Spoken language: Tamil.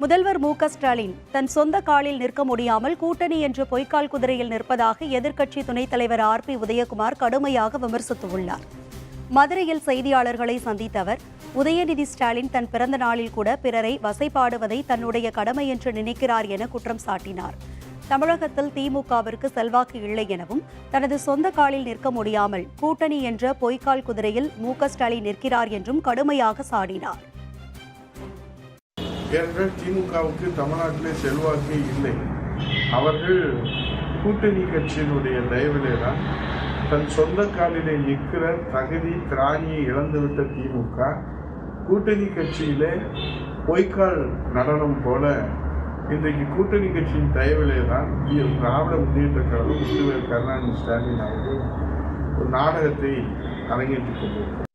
முதல்வர் மு.க.ஸ்டாலின் தன் சொந்த காலில் நிற்க முடியாமல் கூட்டணி என்ற பொய்க்கால் குதிரையில் நிற்பதாக எதிர்க்கட்சி துணைத் தலைவர் ஆர்.பி. உதயகுமார் கடுமையாக விமர்சித்துள்ளார். மதுரையில் செய்தியாளர்களை சந்தித்த அவர், உதயநிதி ஸ்டாலின் தன் பிறந்த நாளில் கூட பிறரை வசைபாடுவதை தன்னுடைய கடமை என்று நினைக்கிறார் என குற்றம் சாட்டினார். தமிழகத்தில் திமுகவிற்கு செல்வாக்கு இல்லை எனவும், தனது சொந்த காலில் நிற்க முடியாமல் கூட்டணி என்ற பொய்க்கால் குதிரையில் மு.க.ஸ்டாலின் நிற்கிறார் என்றும் கடுமையாக சாடினார். ஏனென்றால் திமுகவுக்கு தமிழ்நாட்டிலே செல்வாக்கே இல்லை. அவர்கள் கூட்டணி கட்சியினுடைய தயவிலே தான் தன் சொந்த காலிலே நிற்கிற தகுதி திராணியை இழந்துவிட்ட திமுக கூட்டணி கட்சியிலே பொய்க்கால் நடனம் போல இன்றைக்கு கூட்டணி கட்சியின் தயவிலே தான் திராவிட முன்னேற்ற கழகம் முத்துவேல் கருணாநிதி ஸ்டாலின் அவர்கள் ஒரு நாடகத்தை அரங்கேற்றிக் கொண்டிருக்கிறார்.